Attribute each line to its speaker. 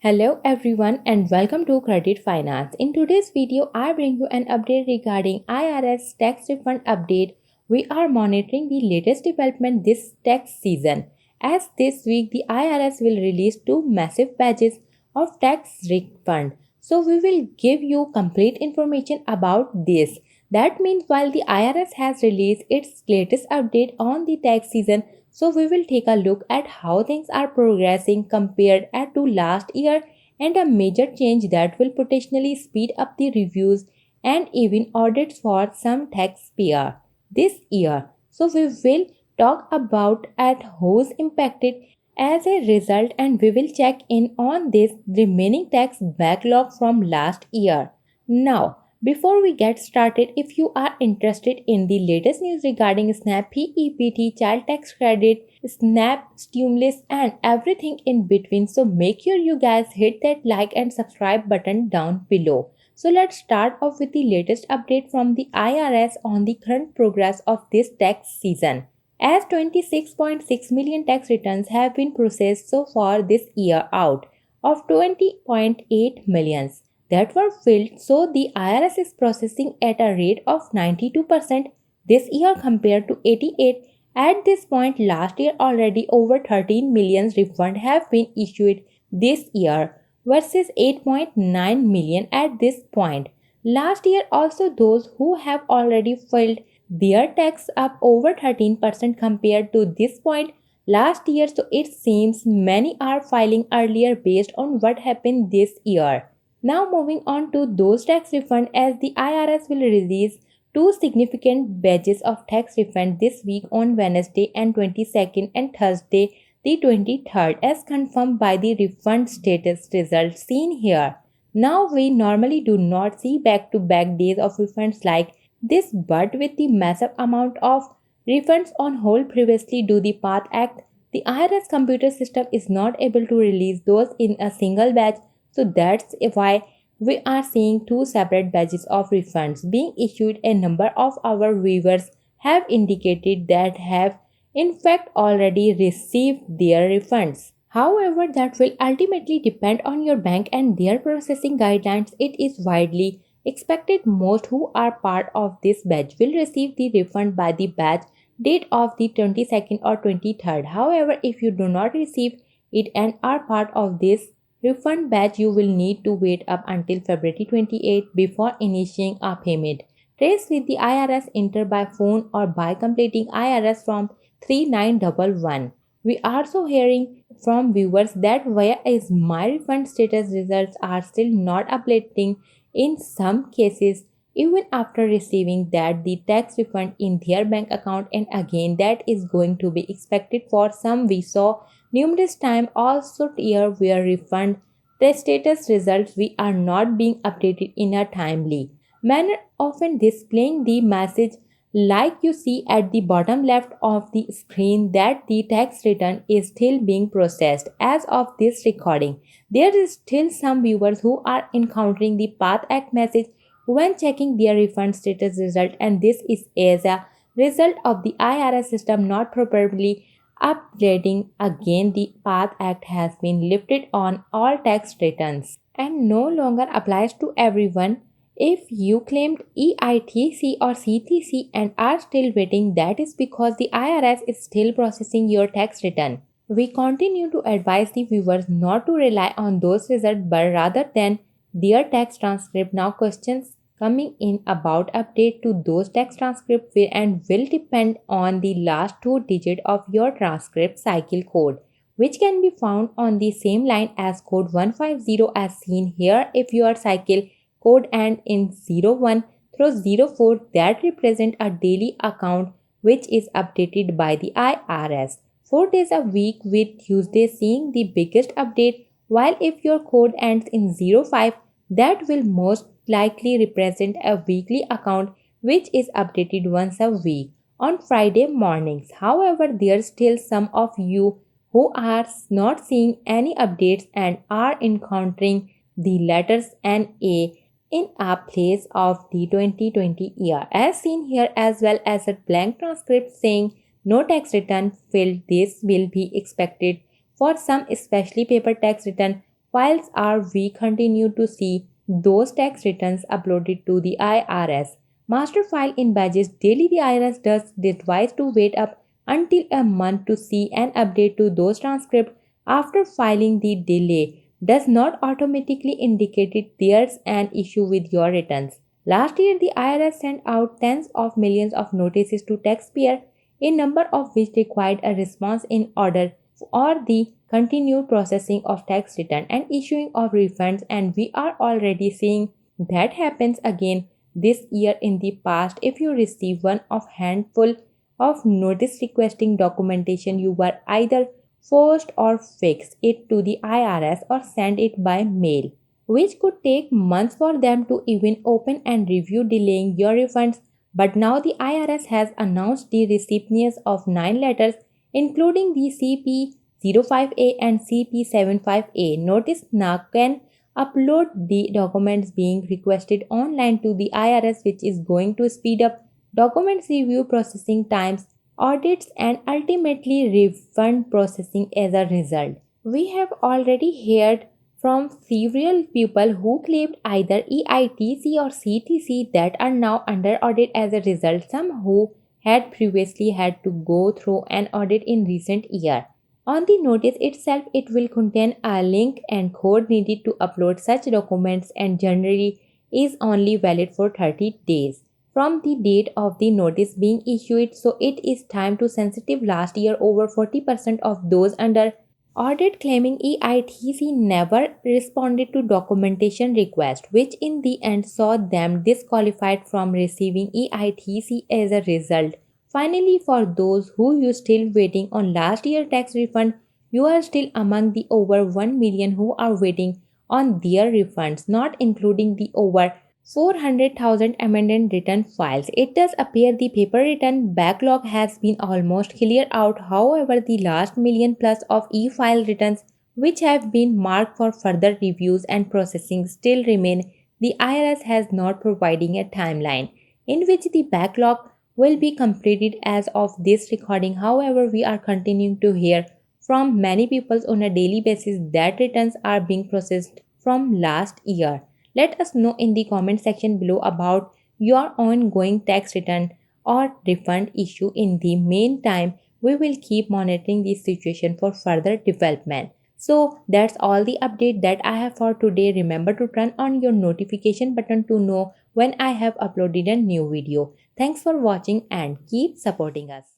Speaker 1: Hello everyone and welcome to Credit Finance. In today's video, I bring you an update regarding IRS tax refund update. We are monitoring the latest development this tax season, as this week the IRS will release two massive batches of tax refund. So we will give you complete information about this. That means while the IRS has released its latest update on the tax season, so we will take a look at how things are progressing compared to last year and a major change that will potentially speed up the reviews and even audits for some taxpayer this year. So we will talk about at who's impacted as a result, and we will check in on this remaining tax backlog from last year. Now, before we get started, if you are interested in the latest news regarding SNAP PEPT, child tax credit, SNAP stimulus and everything in between, so make sure you guys hit that like and subscribe button down below. So let's start off with the latest update from the IRS on the current progress of this tax season. As 26.6 million tax returns have been processed so far this year out of 20.8 millions that were filled, so the IRS is processing at a rate of 92% this year compared to 88 at this point last year. Already over 13 million refunds have been issued this year versus 8.9 million at this point last year. Also, those who have already filed their tax up over 13% compared to this point last year, so it seems many are filing earlier based on what happened this year. Now moving on to those tax refund, as the IRS will release two significant batches of tax refund this week on Wednesday and 22nd and Thursday the 23rd as confirmed by the refund status results seen here. Now we normally do not see back-to-back days of refunds like this, but with the massive amount of refunds on hold previously due to the PATH Act, the IRS computer system is not able to release those in a single batch. So that's why we are seeing two separate batches of refunds being issued. A number of our viewers have indicated that have in fact already received their refunds. However, that will ultimately depend on your bank and their processing guidelines. It is widely expected most who are part of this batch will receive the refund by the batch date of the 22nd or 23rd. However, if you do not receive it and are part of this refund batch, you will need to wait up until February 28 before initiating a payment. Trace with the IRS enter by phone or by completing IRS Form 3911. We are also hearing from viewers that why is my refund status results are still not updating in some cases even after receiving that the tax refund in their bank account, and again that is going to be expected for some. We saw numerous times also here where refund the status results we are not being updated in a timely manner, often displaying the message like you see at the bottom left of the screen that the tax return is still being processed. As of this recording, there is still some viewers who are encountering the PATH Act message when checking their refund status result, and this is as a result of the IRS system not properly updating. Again, the PATH Act has been lifted on all tax returns and no longer applies to everyone. If you claimed EITC or CTC and are still waiting, that is because the IRS is still processing your tax return. We continue to advise the viewers not to rely on those results but rather than their tax transcript. Now questions coming in about update to those tax transcripts will depend on the last two digits of your transcript cycle code, which can be found on the same line as code 150 as seen here. If your cycle code and in 01 through 04, that represent a daily account which is updated by the IRS 4 days a week, with Tuesday seeing the biggest update, while if your code ends in 05, that will most likely represent a weekly account which is updated once a week on Friday mornings. However, there's still some of you who are not seeing any updates and are encountering the letters NA in a place of the 2020 year as seen here, as well as a blank transcript saying no tax return filled. This will be expected for some, especially paper tax return files are we continue to see those tax returns uploaded to the IRS master file in batches daily. The IRS does advise to wait up until a month to see an update to those transcripts after filing. The delay does not automatically indicate there's an issue with your returns. Last year, the IRS sent out tens of millions of notices to taxpayers, a number of which required a response in order or the continued processing of tax return and issuing of refunds, and we are already seeing that happens again this year. In the past, if you receive one of handful of notice requesting documentation, you were either forced or fix it to the IRS or send it by mail, which could take months for them to even open and review, delaying your refunds. But now the IRS has announced the recipients of 9 letters, including the CP05A and CP75A notice, now can upload the documents being requested online to the IRS, which is going to speed up documents review processing times, audits, and ultimately refund processing as a result. We have already heard from several people who claimed either EITC or CTC that are now under audit as a result, some who had previously had to go through an audit in recent year. On the notice itself, it will contain a link and code needed to upload such documents, and generally is only valid for 30 days from the date of the notice being issued. So it is time to sensitive. Last year, over 40% of those under audit claiming EITC never responded to documentation request, which in the end saw them disqualified from receiving EITC as a result. Finally, for those who are still waiting on last year tax refund, you are still among the over 1 million who are waiting on their refunds, not including the over 400,000 amended return files. It does appear the paper return backlog has been almost cleared out. However, the last million plus of e-file returns, which have been marked for further reviews and processing, still remain. The IRS has not providing a timeline in which the backlog will be completed as of this recording. However, we are continuing to hear from many people on a daily basis that returns are being processed from last year. Let us know in the comment section below about your ongoing tax return or refund issue. In the meantime, we will keep monitoring this situation for further development. So that's all the update that I have for today. Remember to turn on your notification button to know when I have uploaded a new video. Thanks for watching and keep supporting us.